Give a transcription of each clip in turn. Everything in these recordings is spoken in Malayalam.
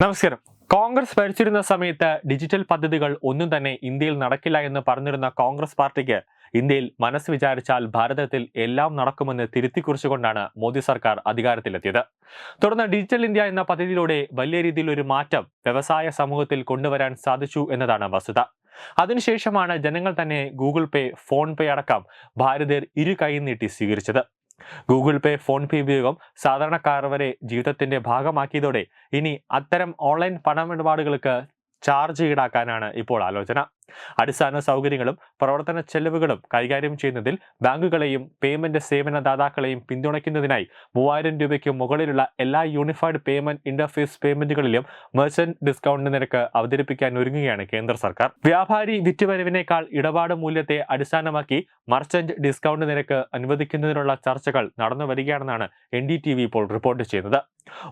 നമസ്കാരം. കോൺഗ്രസ് ഭരിച്ചിരുന്ന സമയത്ത് ഡിജിറ്റൽ പദ്ധതികൾ ഒന്നും തന്നെ ഇന്ത്യയിൽ നടക്കില്ല എന്ന് പറഞ്ഞിരുന്ന കോൺഗ്രസ് പാർട്ടിക്ക് ഇന്ത്യയിൽ മനസ്സ് വിചാരിച്ചാൽ ഭാരതത്തിൽ എല്ലാം നടക്കുമെന്ന് തിരുത്തിക്കുറിച്ചുകൊണ്ടാണ് മോദി സർക്കാർ അധികാരത്തിലെത്തിയത്. തുടർന്ന് ഡിജിറ്റൽ ഇന്ത്യ എന്ന പദ്ധതിയിലൂടെ വലിയ രീതിയിൽ ഒരു മാറ്റം വ്യവസായ സമൂഹത്തിൽ കൊണ്ടുവരാൻ സാധിച്ചു എന്നതാണ് വസ്തുത. അതിനുശേഷമാണ് ജനങ്ങൾ തന്നെ ഗൂഗിൾ പേ, ഫോൺ പേ അടക്കം ഭാരതീയർ ഇരു കൈ നീട്ടി സ്വീകരിച്ചത്. ഗൂഗിൾ പേ, ഫോൺ പേ ഉപയോഗം സാധാരണക്കാർ വരെ ജീവിതത്തിന്റെ ഭാഗമാക്കിയതോടെ ഇനി അത്തരം ഓൺലൈൻ പണമിടപാടുകൾക്ക് ചാർജ് ഈടാക്കാനാണ് ഇപ്പോൾ ആലോചന. അടിസ്ഥാന സൗകര്യങ്ങളും പ്രവർത്തന ചെലവുകളും കൈകാര്യം ചെയ്യുന്നതിൽ ബാങ്കുകളെയും പേയ്മെന്റ് സേവനദാതാക്കളെയും പിന്തുണയ്ക്കുന്നതിനായി 3000 രൂപയ്ക്ക് മുകളിലുള്ള എല്ലാ യൂണിഫൈഡ് പേയ്മെന്റ് ഇന്റർഫേസ് പേയ്മെന്റുകളിലും മെർച്ചന്റ് ഡിസ്കൗണ്ട് നിരക്ക് അവതരിപ്പിക്കാൻ ഒരുങ്ങുകയാണ് കേന്ദ്ര സർക്കാർ. വ്യാപാരി വിറ്റുവരവിനേക്കാൾ ഇടപാട് മൂല്യത്തെ അടിസ്ഥാനമാക്കി മർച്ചന്റ് ഡിസ്കൗണ്ട് നിരക്ക് അനുവദിക്കുന്നതിനുള്ള ചർച്ചകൾ നടന്നു വരികയാണെന്നാണ് NDTV ഇപ്പോൾ റിപ്പോർട്ട് ചെയ്യുന്നത്.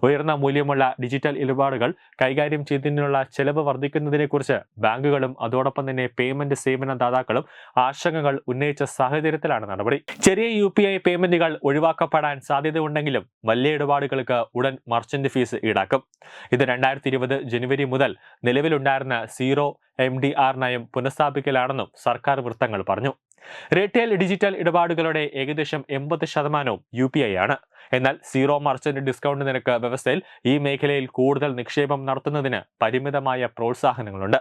ഉയർന്ന മൂല്യമുള്ള ഡിജിറ്റൽ ഇടപാടുകൾ കൈകാര്യം ചെയ്യുന്നതിനുള്ള ചെലവ് വർദ്ധിക്കുന്നതിനെക്കുറിച്ച് ബാങ്കുകളും അതോടൊപ്പം തന്നെ പേയ്മെന്റ് സേവനദാതാക്കളും ആശങ്കകൾ ഉന്നയിച്ച സാഹചര്യത്തിലാണ് നടപടി. ചെറിയ UPI പേയ്മെന്റുകൾ ഒഴിവാക്കപ്പെടാൻ സാധ്യതയുണ്ടെങ്കിലും വലിയ ഇടപാടുകൾക്ക് ഉടൻ മർച്ചന്റ് ഫീസ് ഈടാക്കും. ഇത് 2020 ജനുവരി മുതൽ നിലവിലുണ്ടായിരുന്ന സീറോ MDR നയം പുനഃസ്ഥാപിക്കലാണെന്നും സർക്കാർ വൃത്തങ്ങൾ പറഞ്ഞു. റീറ്റെയിൽ ഡിജിറ്റൽ ഇടപാടുകളുടെ ഏകദേശം 80% UPI ആണ്. എന്നാൽ സീറോ മർച്ചന്റ് ഡിസ്കൗണ്ട് നിരക്ക് വ്യവസ്ഥയിൽ ഈ മേഖലയിൽ കൂടുതൽ നിക്ഷേപം നടത്തുന്നതിന് പരിമിതമായ പ്രോത്സാഹനങ്ങളുണ്ട്.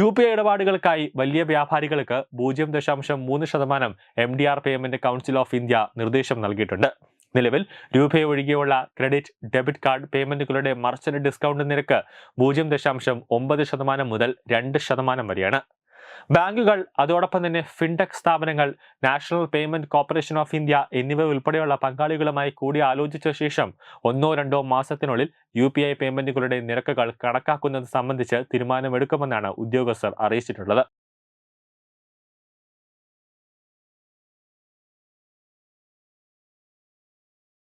UPI ഇടപാടുകൾക്കായി വലിയ വ്യാപാരികൾക്ക് 0.3% MDR payment council of India നിർദ്ദേശം നൽകിയിട്ടുണ്ട്. നിലവിൽ രൂപ ഒഴികെയുള്ള ക്രെഡിറ്റ്, ഡെബിറ്റ് കാർഡ് പേയ്മെന്റുകളുടെ മർച്ചന്റ് ഡിസ്കൗണ്ട് നിരക്ക് 0.9% മുതൽ 2% വരെയാണ്. ബാങ്കുകൾ, അതോടൊപ്പം തന്നെ ഫിൻടെക് സ്ഥാപനങ്ങൾ, national payment corporation of India എന്നിവ ഉൾപ്പെടെയുള്ള പങ്കാളികളുമായി കൂടി ആലോചിച്ച ശേഷം 1-2 മാസത്തിനുള്ളിൽ UPI പേയ്മെന്റുകളുടെ നിരക്കുകൾ കണക്കാക്കുന്നത് സംബന്ധിച്ച് തീരുമാനമെടുക്കുമെന്നാണ് ഉദ്യോഗസ്ഥർ അറിയിച്ചിട്ടുള്ളത്.